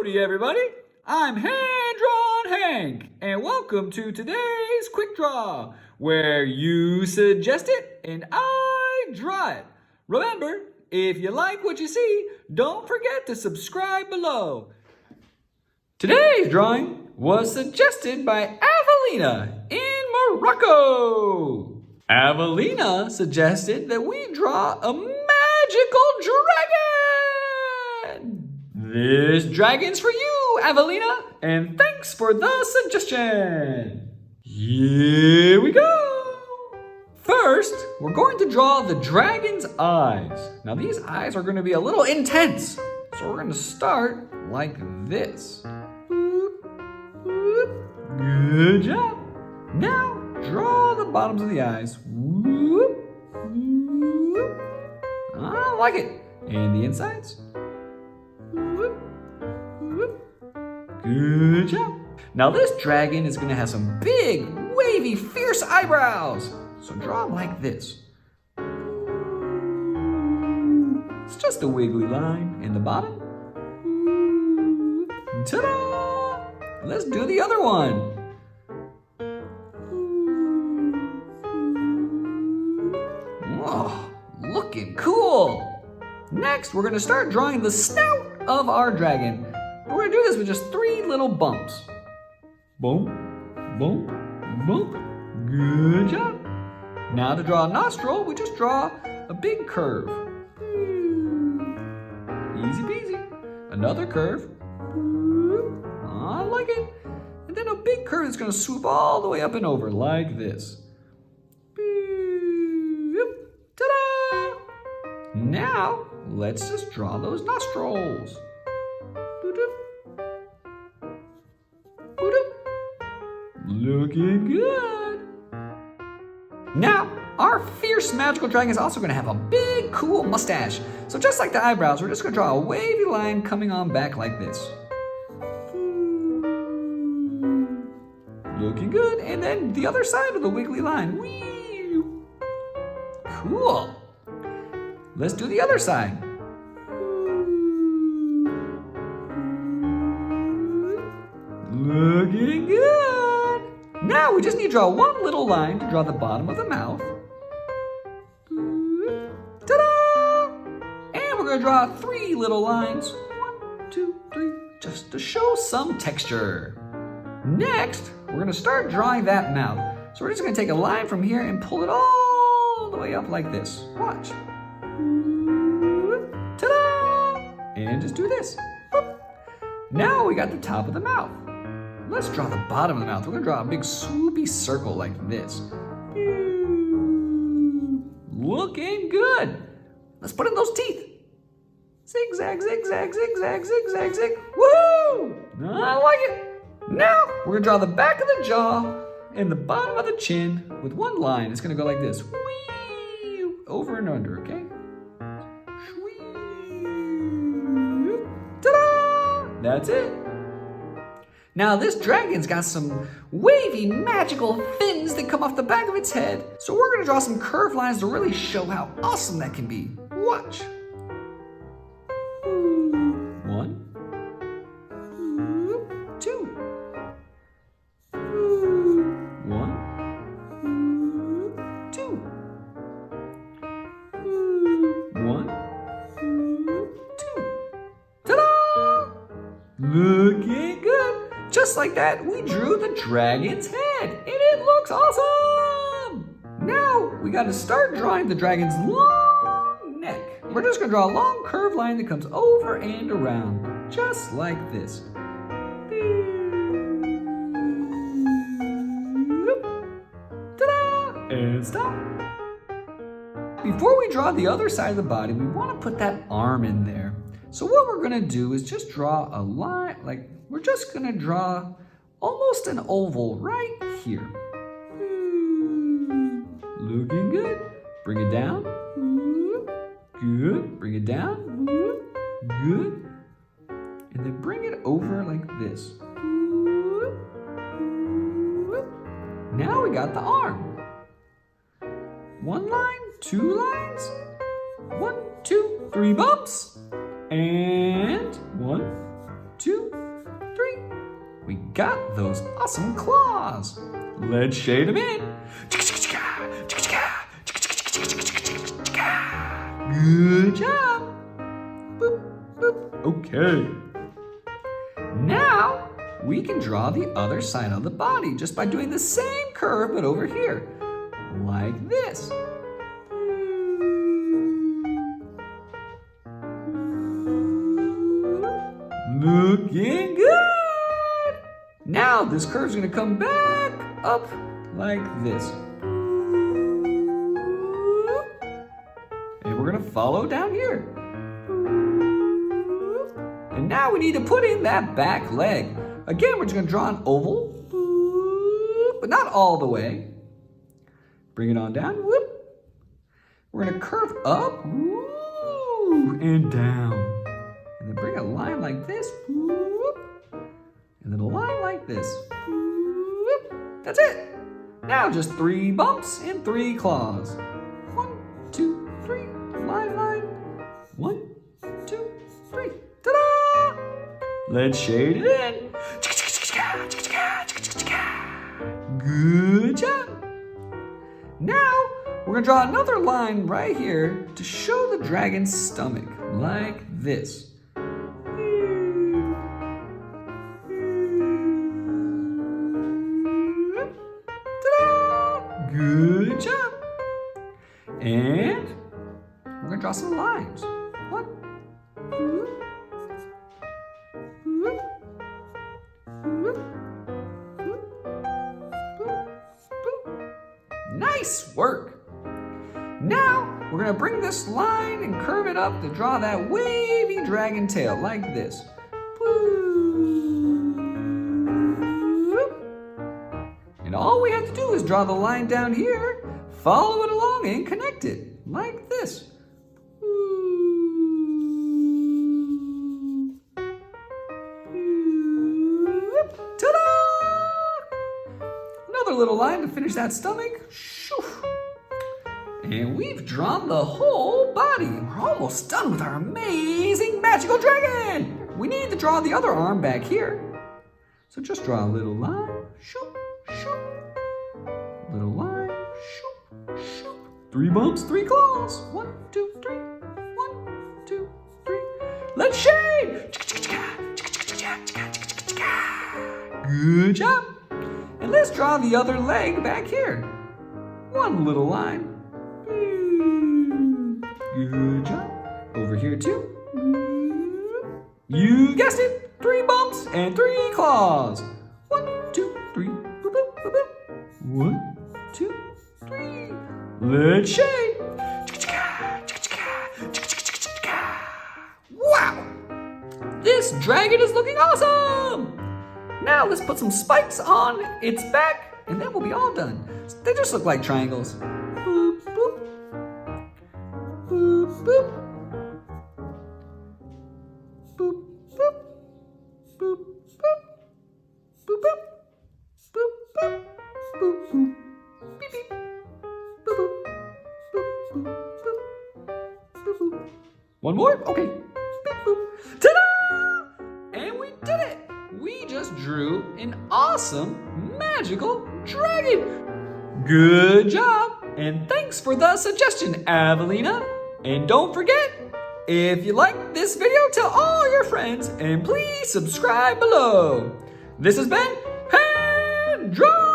Howdy, everybody. I'm Hand-Drawn Hank, and welcome to today's Quick Draw, where you suggest it and I draw it. Remember, if you like what you see, don't forget to subscribe below. Today's drawing was suggested by Avelina in Morocco. Avelina suggested that we draw a magical dragon. This dragon's for you, Avelina, and thanks for the suggestion. Here we go. First, we're going to draw the dragon's eyes. Now these eyes are going to be a little intense, so we're going to start like this. Good job. Now draw the bottoms of the eyes. I like it. And the insides. Good job. Now this dragon is going to have some big, wavy, fierce eyebrows. So draw them like this. It's just a wiggly line in the bottom. Ta-da! Let's do the other one. Oh, looking cool. Next, we're going to start drawing the snout of our dragon. We're going to do this with just 3 little bumps. Boom, boom, boom. Good job. Now to draw a nostril, we just draw a big curve. Easy peasy. Another curve. I like it. And then a big curve that's going to swoop all the way up and over like this. Ta-da! Now, let's just draw those nostrils. Looking good. Now, our fierce magical dragon is also going to have a big, cool mustache. So just like the eyebrows, we're just going to draw a wavy line coming on back like this. Looking good. And then the other side of the wiggly line. Whee! Cool. Let's do the other side. Looking good. Now we just need to draw one little line to draw the bottom of the mouth. Ta-da! And we're going to draw 3 little lines. 1, 2, 3, just to show some texture. Next, we're going to start drawing that mouth. So we're just going to take a line from here and pull it all the way up like this. Watch. Ta-da! And just do this. Now we got the top of the mouth. Let's draw the bottom of the mouth. We're going to draw a big swoopy circle like this. Looking good. Let's put in those teeth. Zigzag, zigzag, zigzag, zigzag, zig. Woo! I like it. Now we're going to draw the back of the jaw and the bottom of the chin with one line. It's going to go like this. Whee! Over and under, okay? Ta-da! That's it. Now this dragon's got some wavy magical fins that come off the back of its head. So we're going to draw some curved lines to really show how awesome that can be. Watch. 1, 2. 1, 2. 1, 2. Ta-da! Looking good. Just like that, we drew the dragon's head, and it looks awesome! Now, we gotta start drawing the dragon's long neck. We're just gonna draw a long curved line that comes over and around, just like this. Ta-da! And stop. Before we draw the other side of the body, we wanna put that arm in there. So what we're gonna do is just draw a line, we're just gonna draw almost an oval right here. Looking good. Bring it down. Good. Bring it down. Good. And then bring it over like this. Now we got the arm. 1 line, 2 lines. 1, 2, 3 bumps. And 1, 2, got those awesome claws. Let's shade them in. Good job. Boop, boop. Okay. Now we can draw the other side of the body just by doing the same curve but over here, like this. Looking good. Now this curve's gonna come back up like this. And we're gonna follow down here. And now we need to put in that back leg. Again, we're just gonna draw an oval, but not all the way. Bring it on down, whoop. We're gonna curve up, and down. And then bring a line like this, whoop. And then a line like this, whoop. That's it. Now just 3 bumps and 3 claws. 1, 2, 3, line, line. 1, 2, 3, ta-da! Let's shade it in. Good job. Now, we're gonna draw another line right here to show the dragon's stomach, like this. Ta-da! Good job. And we're gonna draw some lines. 1, 2, nice work. Now, we're gonna bring this line and curve it up to draw that wavy dragon tail like this. And all we have to do is draw the line down here, follow it along and connect it like this. Little line to finish that stomach. And we've drawn the whole body. We're almost done with our amazing magical dragon. We need to draw the other arm back here. So just draw a little line. Little line. 3 bumps, 3 claws. 1, 2, 3. 1, 2, 3. Let's shade. Good job. And let's draw the other leg back here. 1 little line. Good job. Over here too. You guessed it. 3 bumps and 3 claws. 1, 2, 3. Boop, boop, boop, boop. 1, 2, 3. Let's shade. Wow! This dragon is looking awesome! Now let's put some spikes on its back, and then we'll be all done. They just look like triangles. Boop, boop. Boop, boop. Boop, boop. Boop, boop. Boop, boop. Boop, boop. Boop, boop. Beep, beep. Boop, boop. Boop, boop. Boop. Boop, boop. One more? Okay. Beep, boop. Ta-da! And we did it! We just drew an awesome magical dragon. Good job, and thanks for the suggestion, Avelina. And don't forget, if you liked this video, tell all your friends, and please subscribe below. This has been Hand Drawn